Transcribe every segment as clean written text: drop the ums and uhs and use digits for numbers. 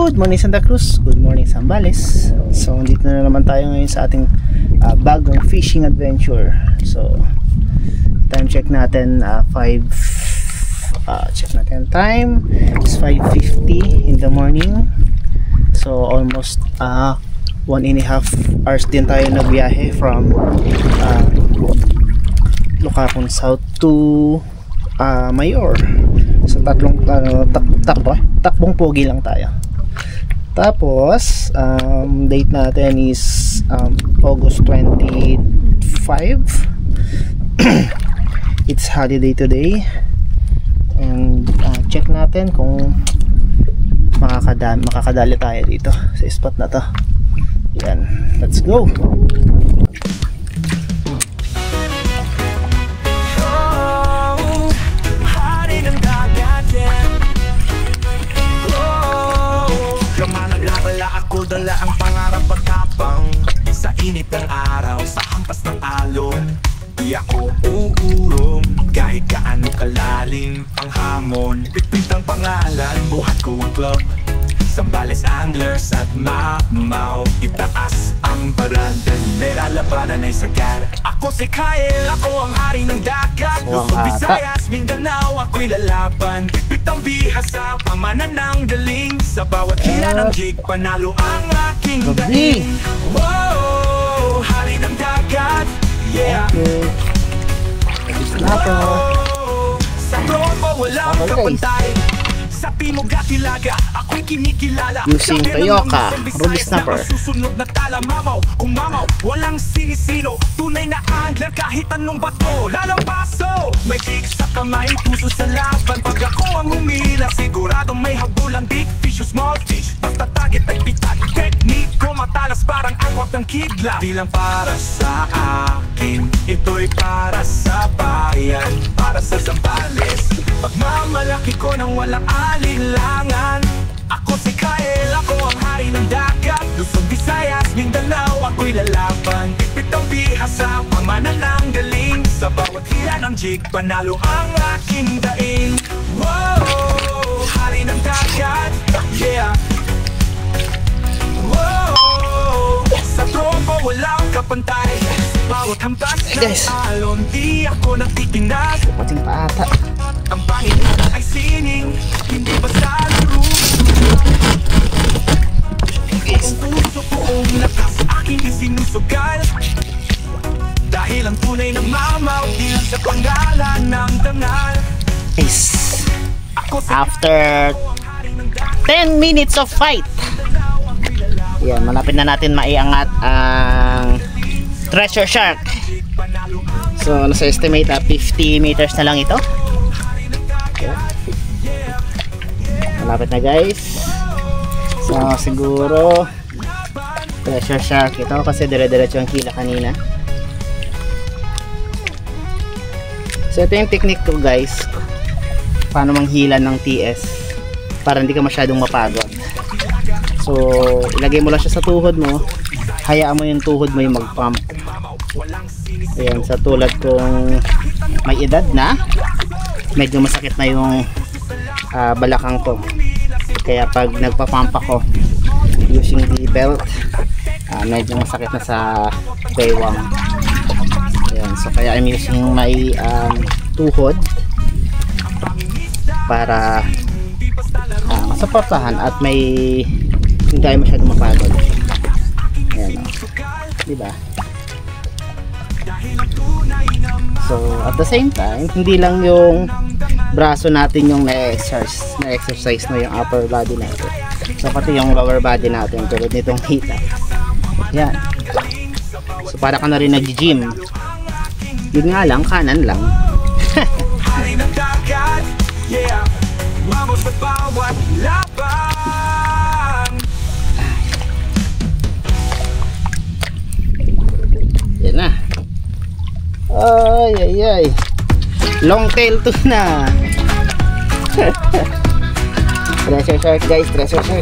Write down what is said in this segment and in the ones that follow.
Good morning Santa Cruz, good morning Zambales. So dito na naman tayo ngayon sa ating bagong fishing adventure. So time check natin, check natin time. It's 5:50 in the morning. So almost 1.5 hours din tayo nagbiyahe from Lucacon South to Mayor. So takbong pogi lang tayo. Tapos date natin is August 25. It's holiday today. And check natin kung makakadali tayo dito sa spot na to. Yan, let's go. Dala ang pangarap pagkapang sa init ng araw, sa hampas ng alon. Di ako uurong kahit gaano kalalim ang hamon. Pitpit ang pangalan, buhat ko ang club, Zambales Anglers at Mamaw. Itaas ang barandan, nilalabanan ay sagar. Ako si Kyle, ako ang hari ng dagat. Luzon, Visayas, Mindanao, ako'y lalaban. Pitpit ang bihasa, pamanan ng galing. Sa bawat hila ng jig, panalo ang aking daing. Wow, hari ng dagat, yeah. Wow, sa tropa walang kapantay. Sa timog at ilaga, ako'y kinikilala. Using Toyoka, Ruby Snapper. Susunod na tala, mamaw, kung mamaw, walang sinisino. Tunay na angler kahit anong bato, lalampaso. May kick sa kamay, puso sa laban. Pag ako ang humila, siguradong may habulang. Big fish o small fish, basta target ay pitag. Technique ko matalas parang agwak ng kidla. Di lang para sa akin, ito'y para sa bayan, para sa Zambales. Pagmamalaki ko nang walang alilangan. Ako si Kyle, ako ang hari ng dagat. Luzon, Visayas, Mindanao, ako'y lalaban. Pitpit ang bihasa, pamanan ng galing. Sa bawat hila ng jig, panalo ang aking daing. Wow, hari ng dagat, yeah. Wow, sa tropa walang kapantay. Bawat hampas ng alon, di ako nagtitinag. Pating paata. Ang Panginoon ay sining, hindi ba sa laro? Ang puso koong lakas aking isinusugal. Dahil ang tunay ng mamaw, di lang sa pangalan ng dangal. After 10 minutes of fight, yan, malapit na natin maiangat ang treasure shark. So nasa estimate 50 meters na lang ito. Malapit na guys. So siguro treasure shark ito kasi dire-diretso ang hila kanina. So ito yung technique ko guys, paano manghila ng TS para hindi ka masyadong mapagod. So ilagay mo lang siya sa tuhod mo, hayaan mo yung tuhod mo yung mag-pump. Ayan, sa tulad kong may edad na, medyo masakit na yung balakang ko, kaya pag nagpa-pump ako using the belt, medyo masakit na sa baywang. Ayan, so kaya I'm using my tuhod para masuportahan at may hindi tayo masyadong mapagod. Ayan, diba? So at the same time, hindi lang yung braso natin yung na-exercise no, yung upper body natin, so pati yung lower body natin tulad nitong hita. Yan, so para ka na rin nag-gym. Yun nga lang, kanan lang. Yan na. Ay ay ay, long tail tuna. Treasure shark guys, treasure shark.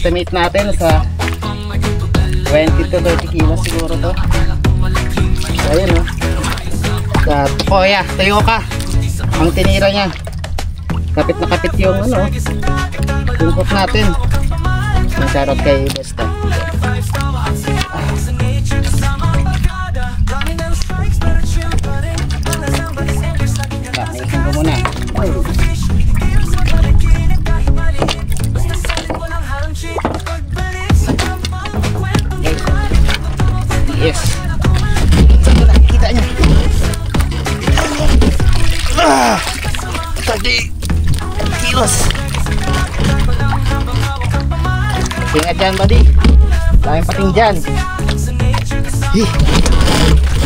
estimate natin sa 20 to 30 kilos siguro to. So, ayun o. Sa Toyoka ang tinira niya. Kapit na kapit yung ano, yung hook natin. Ang shoutout kay Besta. Naisin ko muna. Yes. Kita niya. 30 kilos. Ingat dyan, buddy. Daming pating dyan.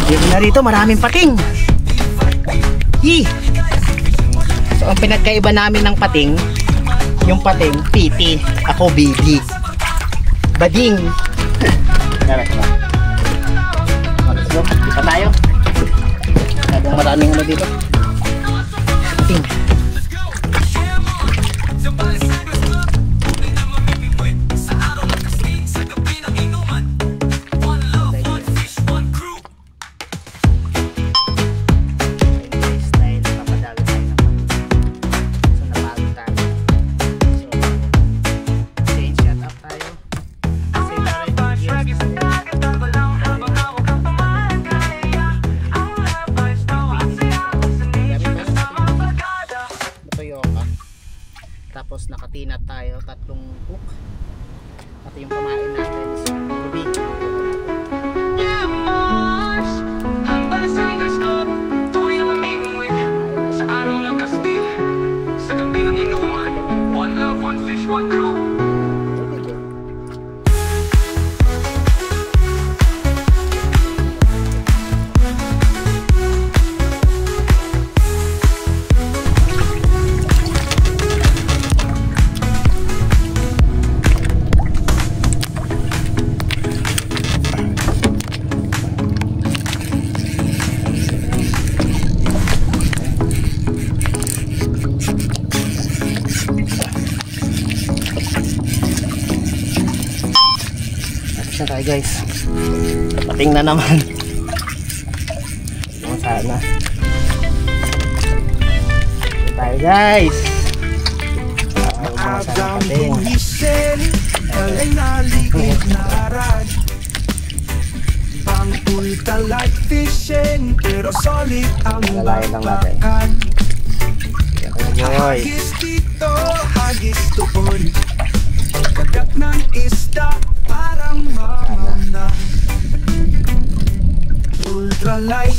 Dito na rito, maraming pating. So, ang pinagkaiba namin ng pating, yung pating, PT. Ako, BD. Bading. Let's go. Dito tayo. Maraming ano dito. Pating. Tapos nakatinat tayo, 3 hook. At yung pamain natin is ruby. Na tayo guys, pating na naman. Sana tayo guys. Maagang bumisin, alay naligid na arad. Pang ultra light fishing, pero solid ang bakbakan. Hagis dito, hagis doon. Kagat ng isda, parang mamana. Ultralight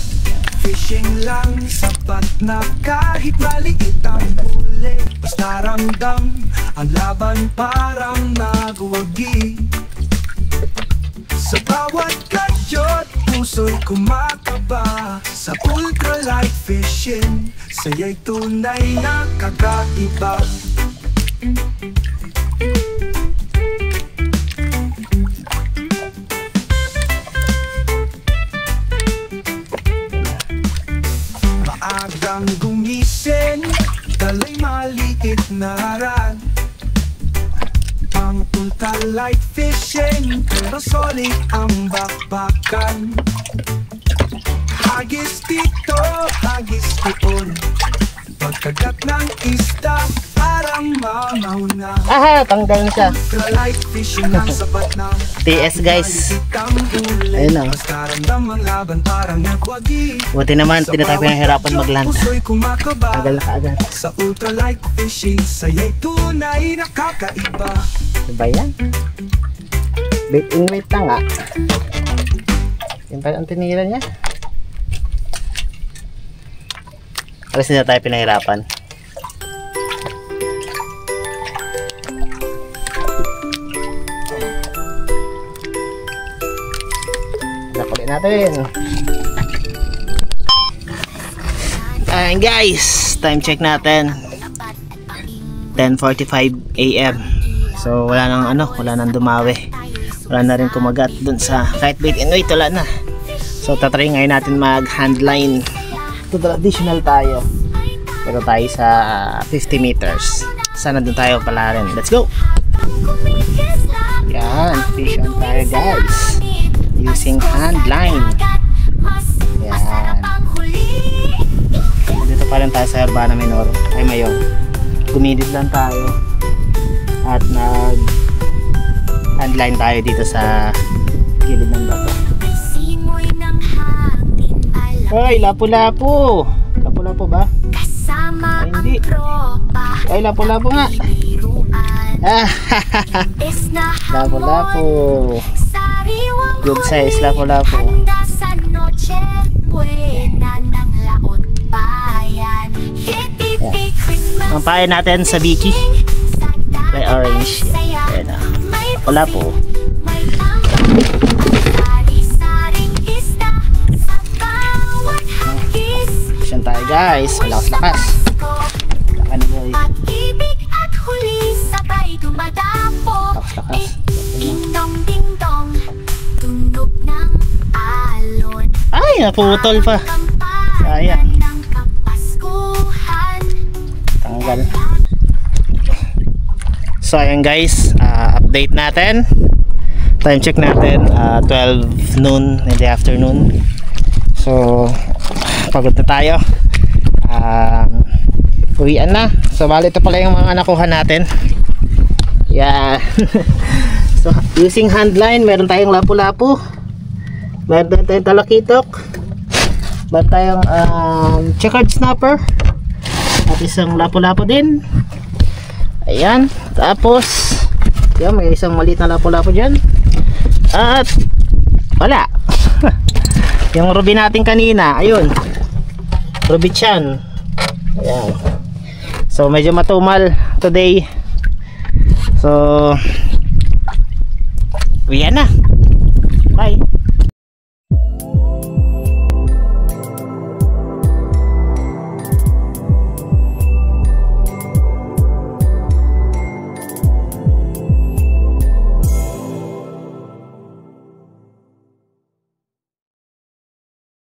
fishing lang, sapat na kahit maliit ang huli. Basta ramdam, ang laban parang nagwagi. Sa bawat kayot, puso'y kumakaba. Sa ultralight fishing, saya'y tunay na kakaiba. Maagang gumising, dalay maliit na harang. Pang ultralight fishing, pero solid ang bakbakan. Hagis dito, hagis doon. Pagkagat ng isda, parang mamaw na. Aha, tanggal na siya. Ultralight fishing ang sapat na. TS guys. Ayun o. Buti naman, tinatay ko yung hirapan mag-land. Tagal na kaagad. Sa ultralight fishing, saya'y tunay na kakaiba. Diba yan? Bait in wait na nga. Yan pa ang tinira niya. Alas na tayo pinahirapan. Nakulit natin. Ayan guys, time check natin. 10:45 AM. So wala nang ano, wala nang dumawi. Wala na rin kumagat dun sa kahit bait and wait, wala na. So tatry ngayon natin mag handline. Ito traditional tayo. Pero tayo sa 50 meters. Sana dun tayo pala rin. Let's go! Yan, fish on tayo guys. Using hand line. Yan. Dito pa rin tayo sa Urbana Menor. Ay Mayon. Gumilid lang tayo. At nag hand line tayo dito sa gilid ng bato. Ay, lapu-lapu. Lapu-lapu ba? Ay, hindi. Ay, lapu-lapu nga. Lapu-lapu. Good size lapu-lapu. Ang pahay natin sa Biki. May orange. Ayan na. Lapu-lapu. Action tayo guys. Lakas-lakas. Ano boy? Lakas-lakas. Ay, naputol pa. Sayang. Tanggal. So ayan guys, update natin. Time check natin 12 noon in the afternoon. So pagod na tayo. Uwian na. So bali ito pala yung mga nakuha natin. Yeah. So using hand line, meron tayong lapu-lapu, meron tayong talakitok, meron tayong checkered snapper, at isang lapu-lapu din. Ayan. Tapos yan, may isang maliit na lapu-lapu dyan. At wala. Yung ruby natin kanina, ayun, ruby chan. Ayan. So medyo matumal today. So yan na. Bye.